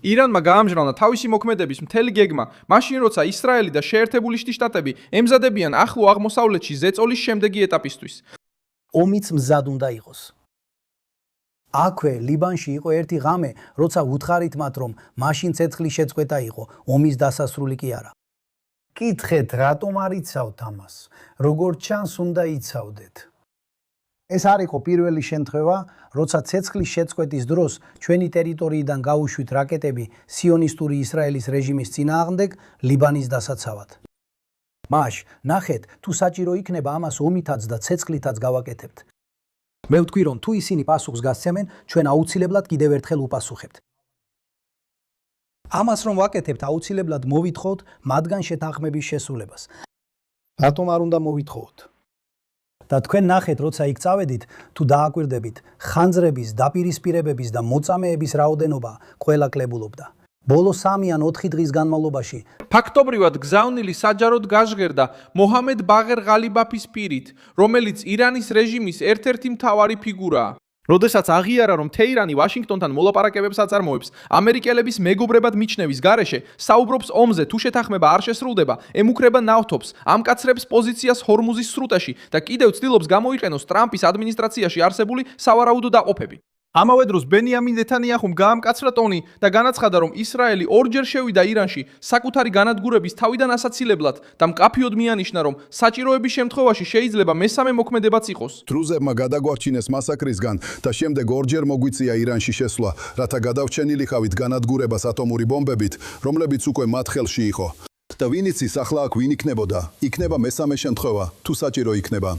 ირანმა გაამჟღავნა თავისი მოქმედების მთელი გეგმა, მაშინ როცა ისრაელი და შეერთებული შტატები ემზადებიან ახლო აღმოსავლეთში ზეწოლის შემდეგი ეტაპისთვის. ომიც მზად უნდა იყოს. აქვე ლიბანში იყო ერთი ღამე, როცა უთხარით მათ, რომ მაშინ ცეცხლის შეწყვეტა იყო, ომის დასასრული კი არა. კითხეთ, რატომ არ იცავთ ამას? როგორც ჩანს, უნდა იცავდეთ. ეს არ იყო პირველი შემთხვევა, როცა ცეცხლის შეწყვეტის დროს ჩვენი ტერიტორიიდან გაუშვით რაკეტები სიონისტური ისრაელის რეჟიმის წინააღმდეგ ლიბანის დასაცავად. მაშ, ნახეთ, თუ საჭირო იქნება ამას ომითაც და ცეცხლითაც გავაკეთებთ. მე ვთქვი, რომ თუ ისინი პასუხს გასცემენ, ჩვენ აუცილებლად კიდევ ერთხელ უპასუხებთ. ამას რომ ვაკეთებთ, აუცილებლად მოვითხოვთ მათგან შეთანხმების შესრულებას. რატომ არ უნდა მოვითხოვოთ? და თქვენ ნახეთ, როცა იქ წავედით, თუ დააკვირდებით, ხანძრების, დაპირისპირებების და მოწამეების რაოდენობა ყველა კლებულობდა. ბოლო 3 ან 4 დღის განმავლობაში ფაქტობრივად გზავნილი საჯაროდ გაჟღერდა მოჰამედ ბაღერ ღალიბაფის პირით, რომელიც ირანის რეჟიმის ერთ-ერთი მთავარი ფიგურაა. როდესაც აღიარა, რომ თეირანი ვაშინგტონთან მოლაპარაკებებს აწარმოებს, ამერიკელების მეგობრებად მიჩნევის გარეშე, საუბრობს ომზე, თუ შეთანხმება არ შესრულდება, ემუქრება ნავთობს, ამკაცრებს პოზიციას ჰორმუზის სრუტეში და კიდევ ცდილობს გამოიყენოს ტრამპის ადმინისტრაციაში არსებული სავარაუდო დაყოფები. ამავე დროს ბენიამინ ნეთანიაჰუმ გაამკაცრა ტონი და განაცხადა, რომ ისრაელი ორჯერ შევიდა ირანში საკუთარი განადგურების თავიდან ასაცილებლად და მკაფიოდ მიანიშნა, რომ საჭიროების შემთხვევაში შეიძლება მესამე მოქმედებაც იყოს. დრუზებმა გადაგვარჩინეს მასაკრისგან და შემდეგ ორჯერ მოგვიწია ირანში შესვლა, რათა გადავჩენილიყავით განადგურებას ატომური ბომბებით, რომლებიც უკვე მათ ხელში იყო. და ვინ იცის ახლა აქ ვინ იქნებოდა? იქნება მესამე შემთხვევა, თუ საჭირო იქნება.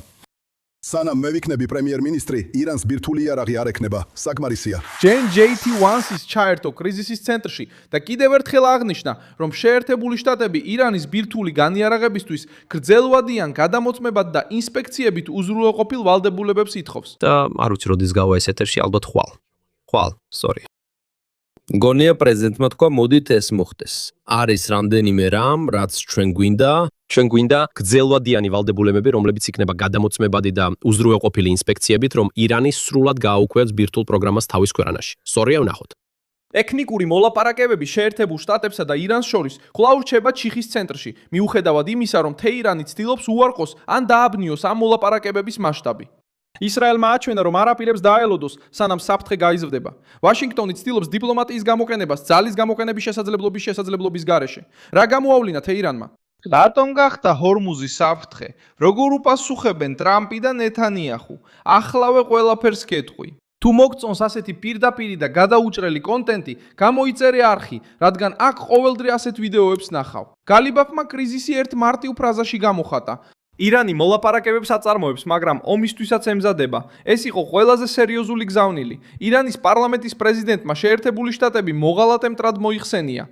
სანამ მე ვიქნები პრემიერ-მინისტრი, ირანს ბირთვული იარაღი არ ექნება. საკმარისია. ჯენ ჯეითი ვანსის ჩაერთო კრიზისის ცენტრში და კიდევ ერთხელ აღნიშნა, რომ შეერთებული შტატები ირანის ბირთვული განიარაღებისთვის გრძელვადიან გადამოწმებად და ინსპექციებით უზრუნველყოფილ ვალდებულებებს ითხოვს. და არ ვიცი როდის გავა ეს ეთერში, ალბათ ხვალ, sorry. გონია პრეზიდენტმა თქვა, მოდით ეს მოხდეს. არის რამდენიმე რამ, რაც ჩვენ გვინდა გრძელვადიანი ვალდებულებები, რომლებიც იქნება გადამოწმებადი და უზრუნველყოფილი ინსპექციებით, რომ ირანი სრულად გააუქმებს ბირთვულ პროგრამას თავის ქვეყანაში. სწორია ვნახოთ. ტექნიკური მოლაპარაკებები შეერთებულ შტატებსა და ირანს შორის კვლავ რჩება ჩიხის ცენტრში, მიუხედავად იმისა, რომ თეირანი ცდილობს უარყოს ან დააბნიოს ამ მოლაპარაკებების მასშტაბი. ისრაელმა აჩვენა, რომ არ აპირებს დაელოდოს, სანამ საფრთხე გაიზრდება. ვაშინგტონი ცდილობს დიპლომატიის გამოყენებას ძალის გამოყენების შესაძლებლობის გარეშე. რა გამოავლინა თეირანმა? რატომ გახდა ჰორმუზის საფრთხე? როგორ უპასუხებენ ტრამპი და ნეთანიაჰუ? ახლავე ყველაფერს კეთხვი. თუ მოგწონს ასეთი პირდაპირი და გადაუჭრელი კონტენტი, გამოიწერე არხი, რადგან აქ ყოველდღე ასეთ ვიდეოებს ნახავ. გალიბაფმა კრიზისი ერთ მარტივ ფრაზაში გამოხატა. ირანი მოლაპარაკებებს აწარმოებს, მაგრამ ომისთვისაც ემზადება. ეს იყო ყველაზე სერიოზული გზავნილი. ირანის პარლამენტის პრეზიდენტმა შეერთებული შტატები მოღალატე მტრად მოიხსენია.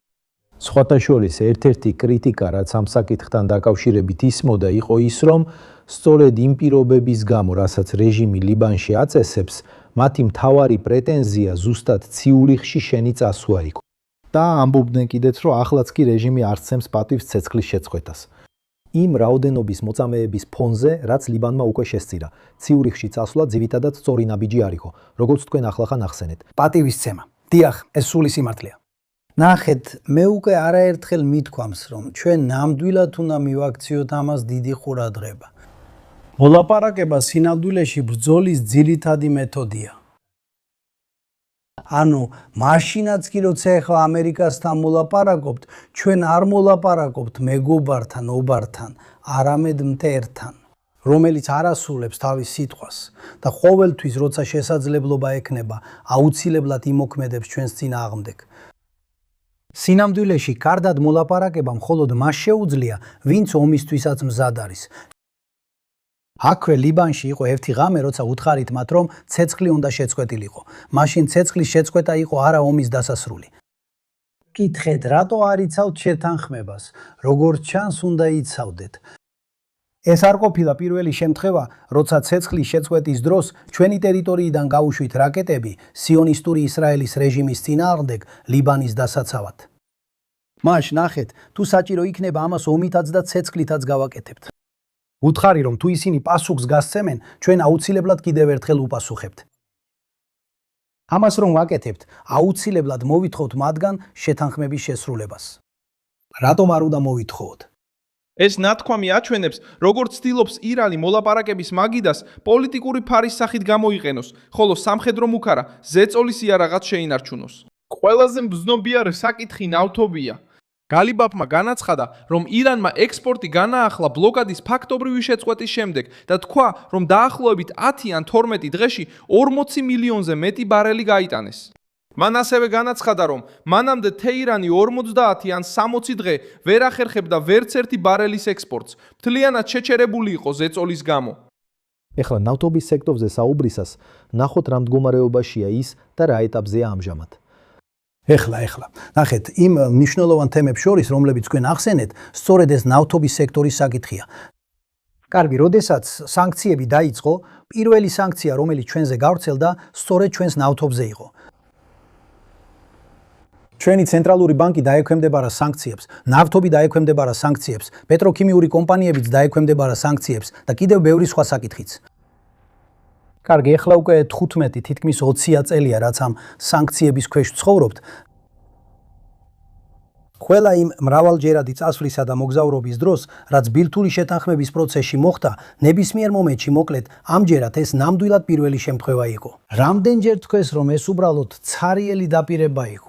სხვათა შორის ერთ-ერთი კრიტიკა, რაც ამ საკითხთან დაკავშირებით ისმოდა, იყო ის, რომ სწორედ იმ პირობების გამო, რასაც რეჟიმი ლიბანში აწესებს, მათი მთავარი პრეტენზია ზუსტად ციურიხში შენი წასვლა იყო. და ამბობდნენ კიდეც, რომ ახლაც კი რეჟიმი არცემს პატივს ცეცხლის შეწყვეტას. იმ რაოდენობის მოწამეების ფონზე, რაც ლიბანმა უკვე შესწირა. ციურიხში წასვლა ძირითადად სწორი ნაბიჯი არ იყო, როგორც თქვენ ახლახან ახსენეთ. პატივისცემა. დიახ, ეს სული სიმართლეა. ნახეთ, მე უკვე არაერთხელ მithქვამს, რომ ჩვენ ნამდვილად უნდა მივაქციოთ ამას დიდი ყურადღება. მოლაპარაკება სინამდვილეში ბრძოლის ძირითადი მეთოდია. ანუ, მაშინაც კი როცა ახლა ამერიკასთან მოლაპარაკობთ, ჩვენ არ მოლაპარაკობთ მეგობართან, ობართან, არამედ მტერთან, რომელიც არ ასრულებს თავის სიტყვას და ყოველთვის, როცა შესაძლებლობა ექნება, აუცილებლად იმოქმედებს ჩვენს წინააღმდეგ. სინამდვილეში კარდად მოლაპარაკება მხოლოდ მას შეუძლია, ვინც ომისთვისაც მზად არის. აქვე ლიბანში იყო ერთი ღამე, როცა უთხარით მათ, რომ ცეცხლი უნდა შეწყვეტილიყო. მაშინ ცეცხლის შეწყვეტა იყო არა ომის დასასრული. კითხეთ, რატო არ იცავთ შეთანხმებას? როგორც ჩანს, უნდა იცავდეთ. ეს არ ყოფილა პირველი შემთხვევა, როცა ცეცხლის შეწყვეტის დროს ჩვენი ტერიტორიიდან გაუშვით რაკეტები სიონისტური ისრაელის რეჟიმის წინააღმდეგ ლიბანის დასაცავად. მაშ ნახეთ, თუ საჭირო იქნება ამას ომითაც და ცეცხლითაც გავაკეთებთ. უთხარი, რომ თუ ისინი პასუხს გასცემენ, ჩვენ აუცილებლად კიდევ ერთხელ უპასუხებთ. ამას რომ ვაკეთებთ, აუცილებლად მოვითხოვთ მათგან შეთანხმების შესრულებას. რატომ არ უნდა მოვითხოვოთ? ეს ნათქვამი აჩვენებს, როგორც ცდილობს ირანი მოლაპარაკების მაგიდას პოლიტიკური ფარის სახით გამოიყენოს, ხოლო სამხედრო მუქარა ზეწოლის იარაღად შეინარჩუნოს. ყველაზე მგრძნობიარე საკითხი ნავთობია. გალიბაფმა განაცხადა, რომ ირანმა ექსპორტი განაახლა ბლოკადის ფაქტობრივი შეწყვეტის შემდეგ და თქვა, რომ დაახლოებით 10 ან 12 დღეში 40 მილიონზე მეტი ბარელი გაიტანეს. მან ასევე განაცხადა, რომ მანამდე თეირანი 50 ან 60 დღე ვერ ახერხებდა ვერც ერთი ბარელის ექსპორტს, მთლიანად შეჩერებული იყო ზეწოლის გამო. ეხლა ნავთობის სექტორზე საუბრისას ნახოთ რა მდგომარეობაშია ის და რა ეტაპზეა ამჟამად. ეხლა, ნახეთ, იმ მნიშვნელოვან თემებს შორის, რომლებიც თქვენ ახსენეთ, სწორედ ეს ნავთობის სექტორის საკითხია. კარგი, როდესაც სანქციები დაიწყო, პირველი სანქცია, რომელიც ჩვენზე გავრცელდა, სწორედ ჩვენს ნავთობზე იყო. ჩვენი ცენტრალური ბანკი დაექვემდებარა სანქციებს, ნავთობი დაექვემდებარა სანქციებს, პეტროქიმიური კომპანიებიც დაექვემდებარა სანქციებს და კიდევ ბევრი სხვა საკითხიც. კარგი, ეხლა უკვე 15, თითქმის 20 წელია, რაც ამ სანქციების ქვეშ ცხოვრობთ. ყველა იმ მრავალჯერადი წასვლისა და მოგზაურობის დროს, რაც ბირთვული შეთანხმების პროცესში მოხდა, ნებისმიერ მომენტში მოკლედ ამჯერად ეს ნამდვილად პირველი შემთხვევა იყო. რამდენჯერ თქვეს, რომ ეს უბრალოდ ცარიელი დაპირება იყო?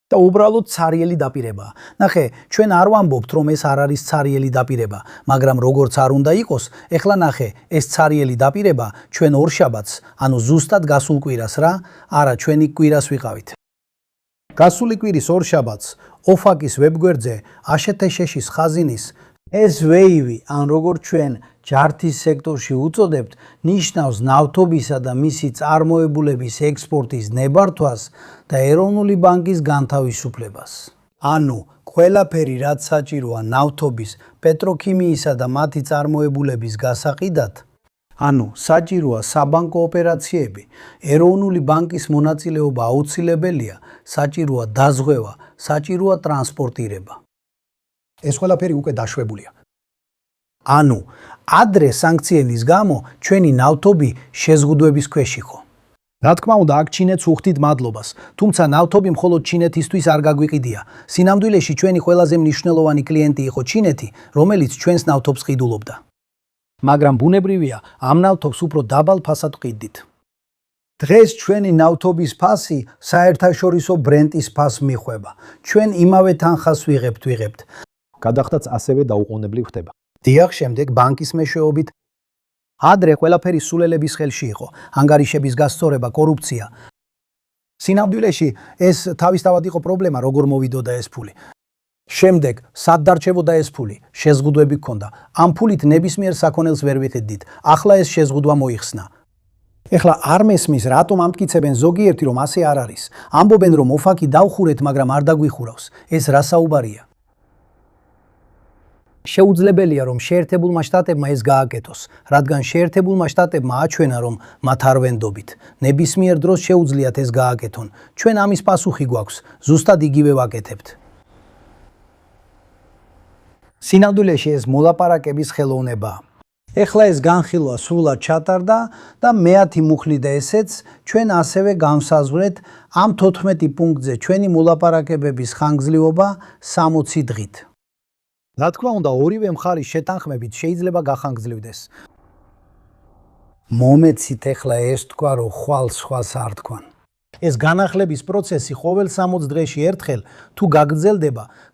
და უბრალოდ ცარიელი დაპირებაა. ნახე, ჩვენ არ ვამბობთ, რომ ეს არ არის ცარიელი დაპირება, მაგრამ როგორც არ უნდა იყოს, ეხლა ნახე, ეს ცარიელი დაპირება ჩვენ ორშაბათს, ანუ ზუსტად გასულ კვირას რა, არა, ჩვენი კვირას ვიყავით. გასული კვირის ორშაბათს ოფაკის ვებგვერდზე აშეთეშეშის ხაზინის ეს ვეივი, ან როგორც ჩვენ ჯართის სექტორში უწოდებთ, ნიშნავს ნავთობისა და მისი წარმოებულების ექსპორტის ნებართვას და ეროვნული ბანკის განთავისუფლებას. ანუ, ყველაფერი, რაც საჭიროა ნავთობის, პეტროქიმიისა და მათი წარმოებულების გასაყიდად, ანუ საჭიროა საბანკო ოპერაციები, ეროვნული ბანკის მონაწილეობა აუცილებელია, საჭიროა დაზღვევა, საჭიროა ტრანსპორტირება. ეს ყველაფერი უკვე დაშვებულია. ანუ, ადრე სანქციების გამო ჩვენი ნავთობი შეზღუდვების ქვეშ იყო. რა თქმა უნდა, აქ ჩინეთს უხდით მადლობას, თუმცა ნავთობი მხოლოდ ჩინეთისთვის არ გაგვიყიდია. სინამდვილეში ჩვენი ყველაზე მნიშვნელოვანი კლიენტი იყო ჩინეთი, რომელიც ჩვენს ნავთობს ყიდულობდა. მაგრამ ბუნებრივია, ამ ნავთობს უფრო დაბალ ფასად ყიდდით. დღეს ჩვენი ნავთობის ფასი საერთაშორისო ბრენტის ფასს მიხვება. ჩვენ იმავე თანხას ვიღებთ. გადახდაც ასევე დაუყოვნებლივ ხდება. დიახ, შემდეგ ბანკის მეშვეობით ადრე ყველაფერი სულელების ხელში იყო, ანგარიშების გასწორება, კორუფცია. სინამდვილეში ეს თავისთავად იყო პრობლემა, როგორ მოვიდოდა ეს ფული. შემდეგ სად დარჩებოდა ეს ფული? შეზღუდვები ჰქონდა. ამ ფულით ნებისმიერ საქონელს ვერ ვიყიდით. ახლა ეს შეზღუდვა მოიხსნა. ეხლა არ მესმის, რატომ ამტკიცებენ ზოგიერთი, რომ ასე არ არის. ამბობენ, რომ ოფაკი დავხურეთ, მაგრამ არ დაგვიხურავს. ეს რა საუბარია? შეუძლებელია, რომ შეერთებულმა შტატებმა ეს გააკეთოს, რადგან შეერთებულმა შტატებმა აჩვენა, რომ მათ არ ვენდობით. ნებისმიერ დროს შეუძლიათ ეს გააკეთონ. ჩვენ ამის პასუხი გვაქვს, ზუსტად იგივე ვაკეთებთ. სინამდვილეში ეს მოლაპარაკების ხელოვნებაა. ეხლა ეს განხილვა სრულად ჩატარდა და მეათი მუხლი და ესეც ჩვენ ასევე განსაზღვრეთ ამ 14 პუნქტზე ჩვენი მოლაპარაკებების ხანგრძლივობა 60 დღით. რა თქმა უნდა, ორივე მხარის შეთანხმებით შეიძლება გახანგრძლივდეს. მომეცით ეხლა ეს თქვა, რომ ხვალ სხვას არ თქვან. ეს განახლების პროცესი ყოველ 60 დღეში ერთხელ თუ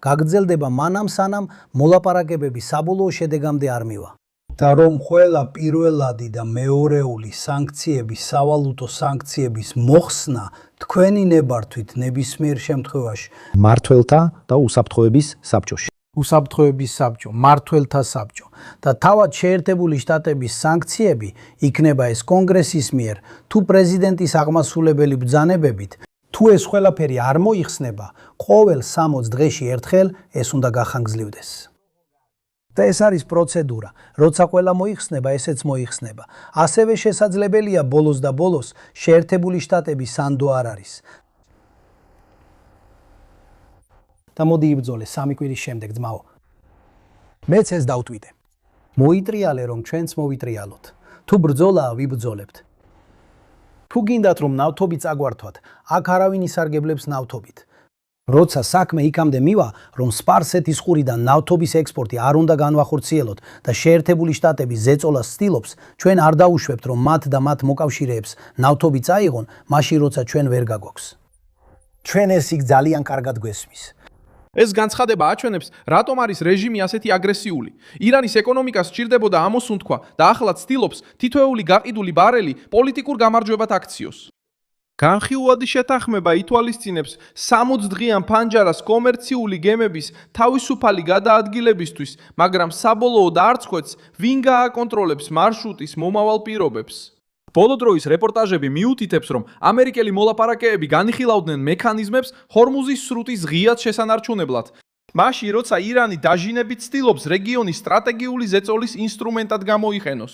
გაგრძელდება მანამ სანამ მოლაპარაკებები საბოლოო შედეგამდე არ მივა. და რომ ყველა პირველადი და მეორეული სანქციების, სავალუტო სანქციების მოხსნა თქვენი ნებართვით ნებისმიერ შემთხვევაში მართველთა და უსაფრთხოების საბჭოში. უსაფრთხოების საბჭო, მართველთა საბჭო და თავად შეერთებული შტატების სანქციები იქნება ეს კონგრესის მიერ თუ პრეზიდენტის აღმასრულებელი ბრძანებებით, თუ ეს ყველაფერი არ მოიხსნება, ყოველ 60 დღეში ერთხელ ეს უნდა გახანგრძლივდეს. და ეს არის პროცედურა, როცა ყველა მოიხსნება, ესეც მოიხსნება. ასევე შესაძლებელია ბოლოს და ბოლოს შეერთებული შტატების სანდო არ არის. და მოდი იბრძოლე 3 კვირის შემდეგ, ძმაო. მეც ეს დავტვიდე. მოიტრიალე, რომ ჩვენც მოვიტრიალოთ. თუ ბრძოლაა, ვიბრძოლებთ. თუ გინდათ რომ ნავთობი წაგვართვათ, აქ არავინ ისარგებლებს ნავთობით. როცა საქმე იქამდე მივა, რომ სპარსეთის ყურიდან ნავთობის ექსპორტი არ უნდა განვახორციელოთ და შეერთებული შტატები ზეწოლას ცდილობს, ჩვენ არ დაუშვებთ, რომ მათ და მათ მოკავშირეებს ნავთობი წაიღონ, მაშინ როცა ჩვენ ვერ გაგვაქვს. ჩვენ ეს იქ ძალიან კარგად გვესმის. ეს განცხადება აჩვენებს, რატომ არის რეჟიმი ასეთი აგრესიული. ირანის ეკონომიკას სჭირდებოდა ამოსუნთქვა და ახლა ცდილობს თითოეული გაყიდული ბარელი პოლიტიკურ გამარჯვებად აქციოს. განხილვადი შეთანხმება ითვალისწინებს 60 დღიან ფანჯარას კომერციული გემების თავისუფალი გადაადგილებისთვის, მაგრამ საბოლოოდ არც ხვეთს, ვინ გააკონტროლებს მარშრუტის მომავალ პირობებს. ბოლო დროის რეპორტაჟები მიუთითებს, რომ ამერიკელი მოლაპარაკეები განიხილავდნენ მექანიზმებს ჰორმუზის სრუტის ღიად შესანარჩუნებლად. მაშინ, როცა ირანი დაჟინებით ცდილობს რეგიონის სტრატეგიული ზეწოლის ინსტრუმენტად გამოიყენოს.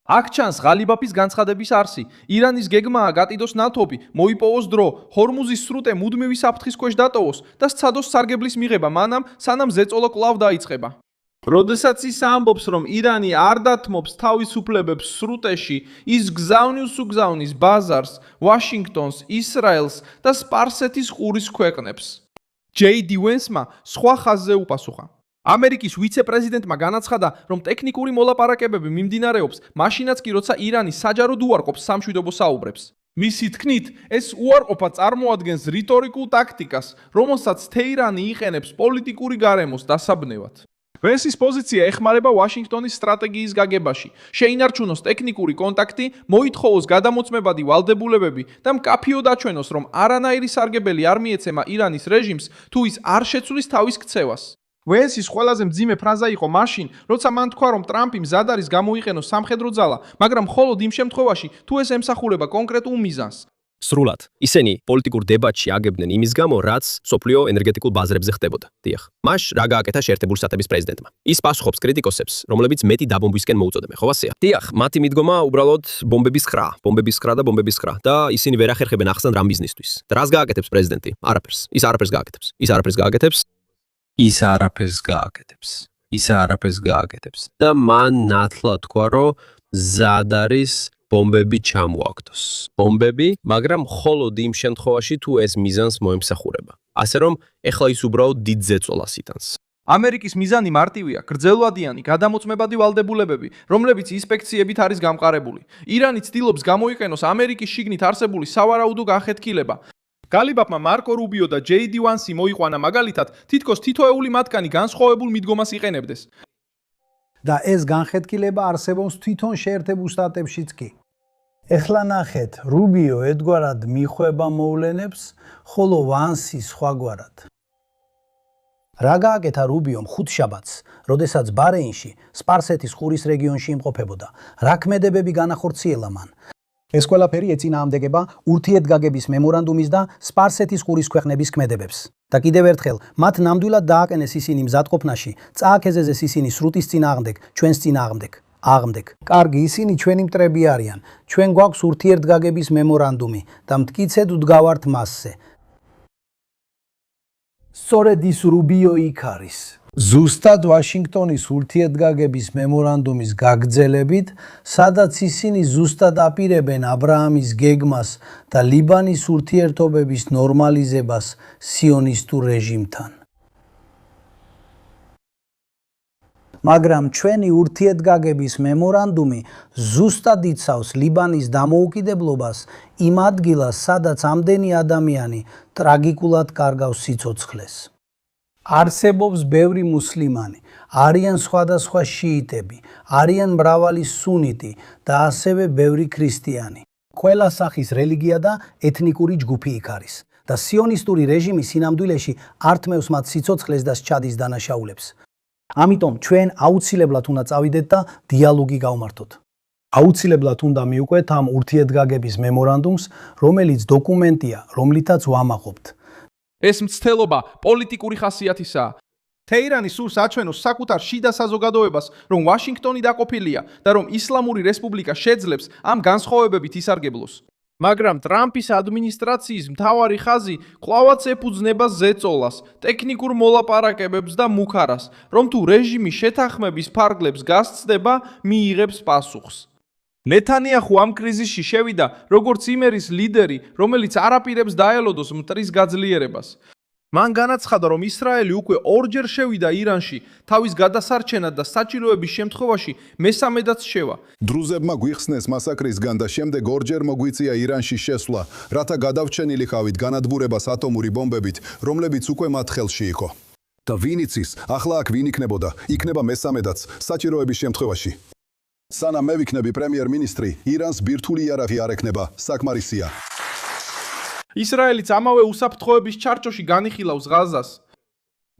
აქ ჩანს ღალიბაფის განცხადების არსი. ირანის გეგმაა გატიდოს ნავთობი, მოიპოვოს დრო, ჰორმუზის სრუტე მუდმივი საფრთხის ქვეშ დატოვოს და სცადოს სარგებლის მიღება მანამ, სანამ ზეწოლა კვლავ დაიწყება. როდესაც ის ამბობს, რომ ირანი არ დათმობს თავისუფლებებს სრუტეში, ის გზავნის ბაზარს, ვაშინგტონს, ისრაელს და სპარსეთის ყურის ქვეყნებს. ჯეიდი ვენსმა სხვა ხაზზე უპასუხა. ამერიკის ვიცე-პრეზიდენტმა განაცხადა, რომ ტექნიკური მოლაპარაკებები მიმდინარეობს, მაშინაც კი როცა ირანი საჯაროდ უარყოფს სამშვიდობო საუბრებს. მისი თქმით, ეს უარყოფა წარმოადგენს რიტორიკულ ტაქტიკას, რომელსაც თეირანი იყენებს პოლიტიკური გარემოს დასაბნევად. ვენსის პოზიცია ეხმარება ვაშინგტონის სტრატეგიის გაგებაში. შეინარჩუნოს ტექნიკური კონტაქტი, მოითხოვოს გადამოწმებადი ვალდებულებები და მკაფიოდ აჩვენოს, რომ არანაირი სარგებელი არ მიეცემა ირანის რეჟიმს, თუ ის არ შეცვლის თავის ქცევას. ვენსის ყველაზე მძიმე ფრაზა იყო მაშინ, როცა მან თქვა, რომ ტრამპი მზად არის გამოიყენოს სამხედრო ძალა, მაგრამ მხოლოდ იმ შემთხვევაში, თუ ეს ემსახურება კონკრეტულ მიზანს. სრულად, ისინი პოლიტიკურ დებატში აგებდნენ იმის გამო, რაც სოფლიო ენერგეტიკულ ბაზრებზე ხდებოდა. დიახ. მას რა გააკეთა შეერთებული შტატების პრეზიდენტმა? ის პასუხობს კრიტიკოსებს, რომლებიც მეტი დაბომბვისკენ მოუწოდებენ, ხო ასეა? დიახ, მათი მიდგომა უბრალოდ ბომბების ხრა და ისინი ვერ ახერხებენ ახსნან რამ ბიზნესთვის. და რას გააკეთებს პრეზიდენტი? არაფერს. ის არაფერს გააკეთებს. და მან ნათლად თქვა, რომ ზად არის ბომბები ჩამოაგდოს. ბომბები, მაგრამ მხოლოდ იმ შემთხვევაში, თუ ეს მიზანს მოემსახურება. ასე რომ, ეხლა ის უბრალოდ დიდ ზეწოლას იტანს. ამერიკის მიზანი მარტივია, გრძელვადიანი, გადამოწმებადი ვალდებულებები, რომლებიც ინსპექციებით არის გამყარებული. ირანი ცდილობს გამოიყენოს ამერიკის შიგნით არსებული სავარაუდო განხეთქილება. გალიბაფმა მარკო რუბიო და ჯეიდი ვენსი მოიყვანა მაგალითად, თითქოს თითოეული მათგანი განსხვავებულ მიდგომას იყენებდეს. და ეს განხეთქილება არსებობს თვითონ შეერთებულ შტატებშიც კი. ეხლა ნახეთ, რუბიო ერთგვარად მიხვება მოვლენებს, ხოლო ვანსი სხვაგვარად. რა გააკეთა რუბიომ ხუთშაბათს, როდესაც ბარეინში, სპარსეთის ყურის რეგიონში იმყოფებოდა, რა ქმედებები განახორციელა მან. ეს ყველაფერი ეწინააღმდეგება ურთიერთგაგების მემორანდუმის და სპარსეთის ყურის ქვეყნების ქმედებებს. და კიდევ ერთხელ, მათ ნამდვილად დააყენეს ისინი მზადყოფნაში, წააქეზეს ისინი სრუტის წინააღმდეგ, ჩვენს წინააღმდეგ. კარგი, ისინი ჩვენი მტრები არიან. ჩვენ გვაქვს ურთიერთგაგების მემორანდუმი და მტკიცედ ვდგავართ მასზე. სწორედ ის რუბიო იქ არის. ზუსტად ვაშინგტონის ურთიერთგაგების მემორანდუმის გაგრძელებით, სადაც ისინი ზუსტად აპირებენ აბრაამის გეგმას და ლიბანის ურთიერთობების ნორმალიზებას სიონისტურ რეჟიმთან. მაგრამ ჩვენი ურთიერთგაგების მემორანდუმი ზუსტად იცავს ლიბანის დამოუკიდებლობას იმ ადგილას, სადაც ამდენი ადამიანი ტრაგიკულად კარგავს სიცოცხლეს. არსებობს ბევრი მუსლიმანი, არიან სხვადასხვა შიიტები, არიან მრავალი სუნიტი და ასევე ბევრი ქრისტიანი. ყველა სახის რელიგია და ეთნიკური ჯგუფი იქ არის და სიონისტური რეჟიმი სინამდვილეში ართმევს მათ სიცოცხლეს და სჩადის დანაშაულებს. ამიტომ ჩვენ აუცილებლად უნდა წავიდეთ და დიალოგი გავმართოთ. აუცილებლად უნდა მივყვეთ ამ ურთიერთგაგების მემორანდუმს, რომელიც დოკუმენტია, რომლითაც ვამაყობთ. ეს მცდელობა პოლიტიკური ხასიათისაა. თეირანი სურს აჩვენოს საკუთარ შიდა საზოგადოებას, რომ ვაშინგტონი დაყოფილია და რომ ისლამური რესპუბლიკა შეძლებს ამ განსხვავებებით ისარგებლოს. მაგრამ ტრამპის ადმინისტრაციის მთავარი ხაზი კვლავაც ეფუძნება ზეწოლას, ტექნიკურ მოლაპარაკებებს და მუქარას, რომ თუ რეჟიმი შეთანხმების ფარგლებს გასცდება, მიიღებს პასუხს. ნეთანიაჰუ ამ კრიზისში შევიდა როგორც იმერის ლიდერი, რომელიც არ აპირებს დაელოდოს მტრის გაძლიერებას. მან განაცხადა, რომ ისრაელი უკვე ორჯერ შევიდა ირანში, თავის გადასარჩენად და საჭიროების შემთხვევაში მესამედაც შევა. დრუზებმა გვიხსნეს მასაკრისგან და შემდეგ ორჯერ მოგვიწია ირანში შესვლა, რათა გადავჩენილი ხავით განადგურებას ატომური ბომბებით, რომლებიც უკვე მათ ხელში იყო. და ვინ იცის, ახლა აქ ვინ იქნებოდა, იქნება მესამედაც საჭიროების შემთხვევაში. სანამ მე ვიქნები პრემიერ-მინისტრი, ირანს ბირთვული იარაღი არ ექნება, საკმარისია. ისრაელიც ამავე უსაფრთხოების ჩარჩოში განიხილავს ღაზას.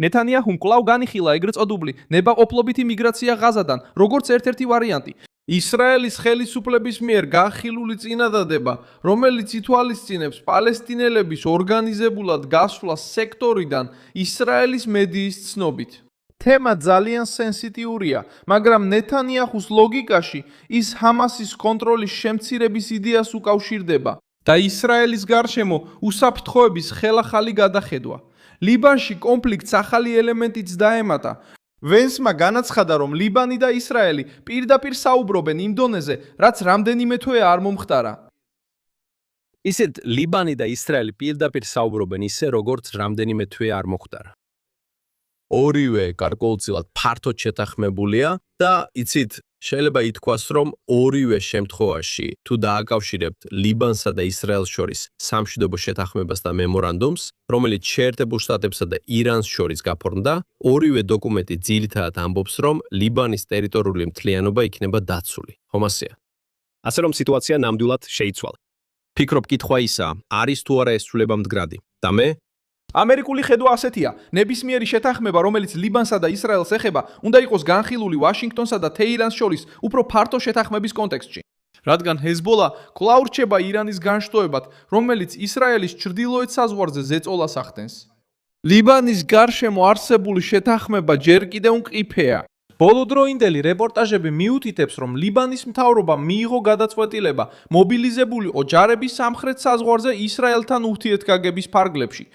ნეთანიაჰუმ კვლავ განიხილა ეგრეთ წოდებული ნებაყოფლობითი მიგრაცია ღაზადან, როგორც ერთ-ერთი ვარიანტი. ისრაელის ხელისუფლების მიერ განხილული წინადადება, რომელიც ითვალისწინებს პალესტინელების ორგანიზებულად გასვლას სექტორიდან ისრაელის მედიის ცნობით. თემა ძალიან სენსიტიურია, მაგრამ ნეთანიაჰუს ლოგიკაში ის ჰამასის კონტროლის შემცირების იდეას უკავშირდება და ისრაელის გარშემო უსაფრთხოების ხელახალი გადახედვა. ლიბანში კონფლიქტს ახალი ელემენტიც დაემატა. ვენსმა განაცხადა, რომ ლიბანი და ისრაელი პირდაპირ საუბრობენ იმ დონეზე, რაც რამდენიმე თვე არ მომხდარა. ისეთ ლიბანი და ისრაელი პირდაპირ საუბრობენ ისე, როგორც რამდენიმე თვე არ მოხდარა. ორივე გარკვეულწილად ფართოდ შეთანხმებულია და იცით, შეიძლება ითქვას, რომ ორივე შემთხვევაში თუ დააკავშირებთ ლიბანსა და ისრაელს შორის სამშვიდობო შეთანხმებას და მემორანდუმს, რომელიც შეერთებულ შტატებსა და ირანს შორის გაფორმდა, ორივე დოკუმენტი ძირითადად ამბობს, რომ ლიბანის ტერიტორიული მთლიანობა იქნება დაცული. ხომასია. ასე რომ სიტუაცია ნამდვილად შეიცვალა. ფიქრობ, კითხვა ისაა, არის თუ არა ეს ცვლილება მდგრადი? და მე ამერიკული ხედვა ასეთია, ნებისმიერი შეთანხმება, რომელიც ლიბანსა და ისრაელს ეხება, უნდა იყოს განხილული ვაშინგტონსა და თეირანს შორის უფრო ფართო შეთანხმების კონტექსტში. რადგან ჰეზბოლა კვლავ რჩება ირანის განშტოებად, რომელიც ისრაელის ჩრდილოეთ საზღვარზე ზეწოლას ახდენს. ლიბანის გარშემო არსებული შეთანხმება ჯერ კიდევ მყიფეა. ბოლოდროინდელი რეპორტაჟები მიუთითებს, რომ ლიბანის მთავრობამ მიიღო გადაწყვეტილება მობილიზებული ოჯარების სამხრეთ საზღვარზე ისრაელთან ურთიერთგაგების ფარგლებში.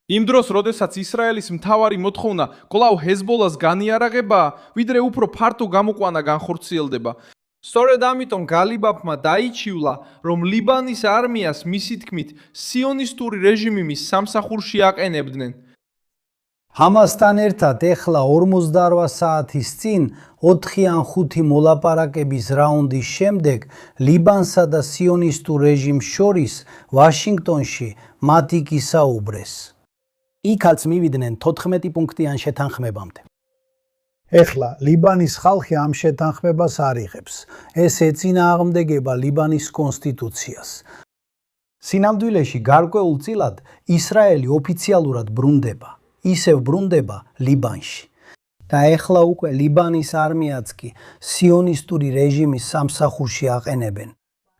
იმ დროს, როდესაც ისრაელის მთავარი მოთხოვნა კვლავ ჰეზბოლას განიარაღებაა, ვიდრე უფრო ფართო გამოყვანა განხორციელდება. სწორედ ამიტომ გალიბაფმა დაიჩივლა, რომ ლიბანის არმიას მისი თქმით სიონისტური რეჟიმი მის სამსახურში აყენებდნენ. ჰამასთან ერთად ეხლა 48 საათის წინ 4 ან 5 მოლაპარაკების რაუნდის შემდეგ ლიბანსა და სიონისტურ რეჟიმს შორის ვაშინგტონში მათ იკისაუბრეს. იქაც მივიდნენ 14 პუნქტიან შეთანხმებამდე. ეხლა ლიბანის ხალხი ამ შეთანხმებას არ იღებს. ეს ეწინააღმდეგება ლიბანის კონსტიტუციას. სინამდვილეში გარკვეულწილად ისრაელი ოფიციალურად ბრუნდება. ისევ ბრუნდება ლიბანში. და ეხლა უკვე ლიბანის არმიაც კი სიონისტური რეჟიმის სამსახურში აყენებენ,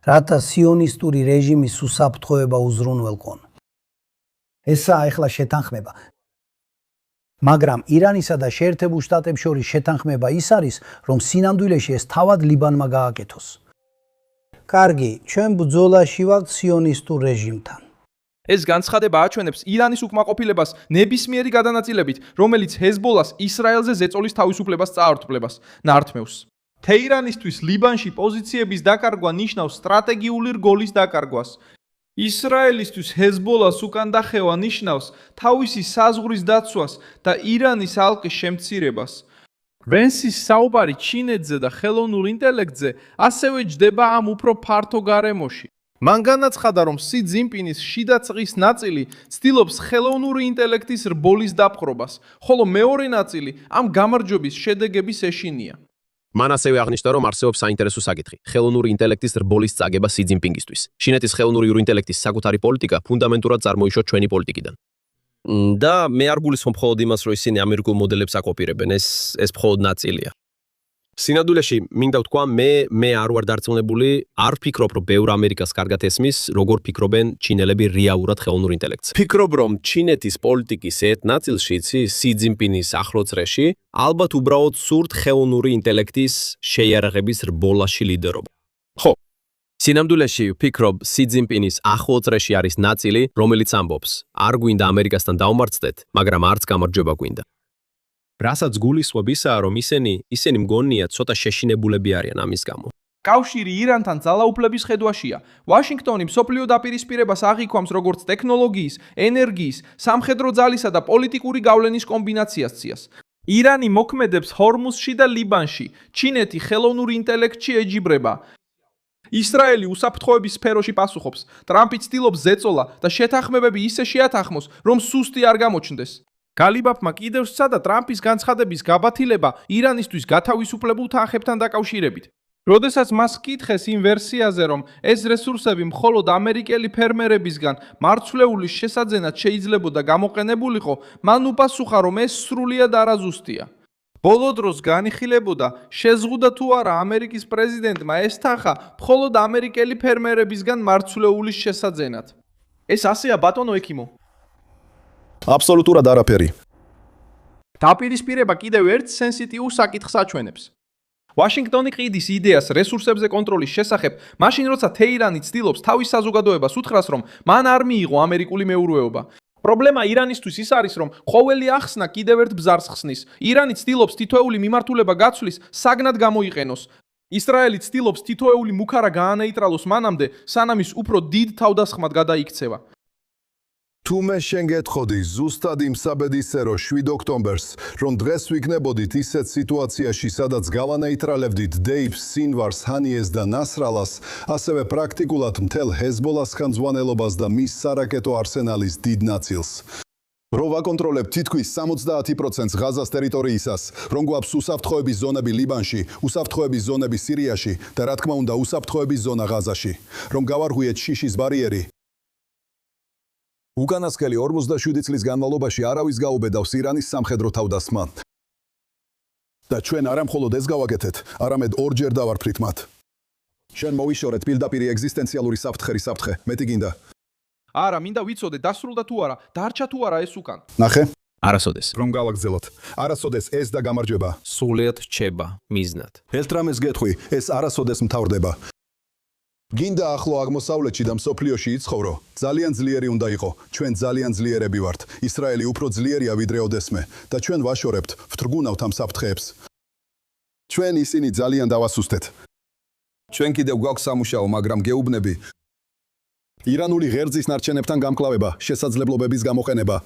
რათა სიონისტური რეჟიმის უსაფრთხოება უზრუნველყონ. ესაა ეხლა შეთანხმება. მაგრამ ირანისა და შეერთებულ შტატებს შორის შეთანხმება ის არის, რომ სინამდვილეში ეს თავად ლიბანმა გააკეთოს. კარგი, ჩვენ ბრძოლაში ვართ სიონისტურ რეჟიმთან. ეს განცხადება აჩვენებს ირანის უკმაყოფილებას ნებისმიერი გადანაწილებით, რომელიც ჰეზბოლას ისრაელზე ზეწოლის თავისუფლებას წაართვლებას ნართმევს. თეირანისთვის ლიბანში პოზიციების დაკარგვა ნიშნავს სტრატეგიული რგოლის დაკარგვას. ისრაელისთვის ჰეზბოლას უკან დახევა ნიშნავს თავისი საზღვრის დაცვას და ირანის ალყის შემცირებას. ვენსის საუბარი ჩინეთზე და ხელოვნურ ინტელექტზე ასევე ჯდება ამ უფრო ფართო გარემოში. მან განაცხადა, რომ სი ძინპინის შიდა წრის ნაწილი ცდილობს ხელოვნური ინტელექტის რბოლის დაპყრობას, ხოლო მეორე ნაწილი ამ გამარჯვების შედეგების ეშინია. მან ასევე აღნიშნა, რომ არსებობს საინტერესო საკითხი: ხელოვნური ინტელექტის რბოლის წაგება სი ძინპინგისთვის. ჩინეთის ხელოვნური ინტელექტის საკუთარი პოლიტიკა ფუნდამენტურად წარმოიშვა ჩვენი პოლიტიკიდან. და მე არ გულისხმობ მხოლოდ იმას, რომ ისინი ამერიკულ მოდელებს აკოპირებენ, ეს მხოლოდ ნაწილია. სინამდვილეში მინდა ვთქვა, მე არ ვარ დარწმუნებული, არ ვფიქრობ, რომ ბევრ ამერიკას კარგად ესმის, როგორ ფიქრობენ ჩინელები რეალურად ხელოვნურ ინტელექტზე. ფიქრობ, რომ ჩინეთის პოლიტიკის ერთ ნაწილში, სი ძინპინის ახლო წრეში, ალბათ უბრალოდ სურთ ხელოვნური ინტელექტის შეიარაღების რბოლაში ლიდერობა. ხო, სინამდვილეში ვფიქრობ, სი ძინპინის ახლო წრეში არის ნაწილი, რომელიც ამბობს: არ გვინდა ამერიკასთან დავმარცხდეთ, მაგრამ არც გამარჯვება გვინდა. რასაც გულისხმობ ისაა, რომ ისინი მგონია ცოტა შეშინებულები არიან ამის გამო. კავშირი ირანთან ძალაუფლების ხედვაშია. ვაშინგტონი მსოფლიო დაპირისპირებას აღიქვამს როგორც ტექნოლოგიის, ენერგიის, სამხედრო ძალისა და პოლიტიკური გავლენის კომბინაციას ციას. ირანი მოქმედებს ჰორმუზში და ლიბანში, ჩინეთი ხელოვნურ ინტელექტში ეჯიბრება. ისრაელი უსაფრთხოების სფეროში პასუხობს. ტრამპი ცდილობს ზეწოლა და შეთანხმებები ისე შეათანხმოს, რომ სუსტი არ გამოჩნდეს. გალიბაფმა კიდევ სცადა ტრამპის განცხადების გაბათილება ირანისთვის გათავისუფლებულ თანხებთან დაკავშირებით. როდესაც მას კითხეს იმ ვერსიაზე, რომ ეს რესურსები მხოლოდ ამერიკელი ფერმერებისგან მარცვლეულის შესაძენად შეიძლებოდა გამოყენებულიყო, მან უპასუხა, რომ ეს სრულიად არაზუსტია. ბოლო დროს განიხილებოდა, შეზღუდა თუ არა ამერიკის პრეზიდენტმა ეს თანხა მხოლოდ ამერიკელი ფერმერებისგან მარცვლეულის შესაძენად. ეს ასეა, ბატონო ექიმო. აბსოლუტურად არაფერი. დაპირისპირება კიდევ ერთ სენსიტიურ საკითხს აჩვენებს. ვაშინგტონი ყიდის იდეას რესურსებზე კონტროლის შესახებ, მაშინ როცა თეირანი ცდილობს თავის საზოგადოებას უთხრას, რომ მან არ მიიღო ამერიკული მეურვეობა. პრობლემა ირანისთვის ის არის, რომ ყოველი ახსნა კიდევ ერთ ბზარს ხსნის. ირანი ცდილობს თითოეული მიმართულება გაცვლის, საგნად გამოიყენოს. ისრაელი ცდილობს თითოეული მუქარა გაანეიტრალოს მანამდე, სანამ ის უფრო დიდ თავდასხმად გადაიქცევა. თუ მე შენ გეტყოდი ზუსტად იმ საბედისე რომ 7 ოქტომბერს, რომ დღეს ვიქნებოდით ისეთ სიტუაციაში, სადაც გავანეიტრალებდით დეიბს, სინვარს, ჰანიეს და ნასრალას, ასევე პრაქტიკულად მთელ ჰეზბოლას ხელმძღვანელობას და მის სარაკეტო არსენალის დიდ ნაწილს. რომ ვაკონტროლებთ თითქმის 70% ღაზას ტერიტორიისას, რომ გვაქვს უსაფრთხოების ზონები ლიბანში, უსაფრთხოების ზონები სირიაში და რა თქმა უნდა უსაფრთხოების ზონა ღაზაში, რომ გავარღვიეთ შიშის ბარიერი. უკანასკნელი 47 წლის განმავლობაში არავის გაუბედავს ირანის სამხედრო თავდასხმა. და ჩვენ არა მხოლოდ ეს გავაკეთეთ, არამედ ორჯერ დავარფრით მათ. შენ მოვიშორეთ პირდაპირი ეგზისტენციალური საფრთხერის საფრთხე, მეტი გინდა. არა, მინდა ვიცოდე, დასრულდა თუ არა, დარჩა თუ არა ეს უკან. ნახე, არასოდეს. რომ გავაგრძელოთ. არასოდეს ეს და გამარჯვება. სრულიად რჩება მიზნად. ერთ რამეს გეტყვი, ეს არასოდეს მთავრდება. გინდა ახლო აღმოსავლეთში და მსოფლიოში იცხოვრო, ძალიან ძლიერი უნდა იყო. ჩვენ ძალიან ძლიერები ვართ. ისრაელი უფრო ძლიერია ვიდრე ოდესმე და ჩვენ ვაშორებთ, ვთრგუნავთ ამ საფრთხეებს. ჩვენ ისინი ძალიან დავასუსტეთ. ჩვენ კიდევ გვაქვს სამუშაო, მაგრამ გეუბნები. ირანული ღერძის ნარჩენებთან გამკლავება, შესაძლებლობების გამოყენება.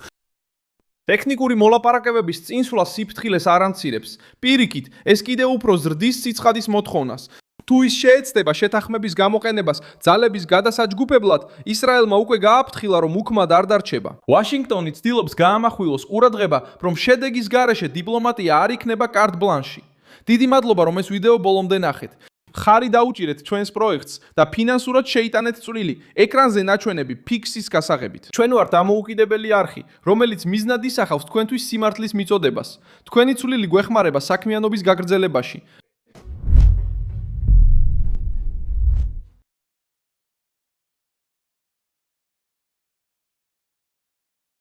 ტექნიკური მოლაპარაკებების წინსვლა სიფრთხილეს არ ამცირებს. პირიქით, ეს კიდევ უფრო ზრდის სიცხადის მოთხოვნას. თუ ის შეეცდება შეთანხმების გამოყენებას ძალების გადასაჯგუფებლად, ისრაელმა უკვე გააფრთხილა, რომ უქმად არ დარჩება. ვაშინგტონი ცდილობს გაამახვილოს ყურადღება, რომ შედეგის გარეშე დიპლომატია არ იქნება კარტ ბლანში. დიდი მადლობა, რომ ეს ვიდეო ბოლომდე ნახეთ. ხარი დაუჭირეთ ჩვენს პროექტს და ფინანსურად შეიტანეთ წვლილი ეკრანზე ნაჩვენები ფიქსის გასაღებით. ჩვენ ვართ დამოუკიდებელი არხი, რომელიც მიზნად ისახავს თქვენთვის სიმართლის მიწოდებას. თქვენი წვლილი გვეხმარება საქმიანობის გაგრძელებაში.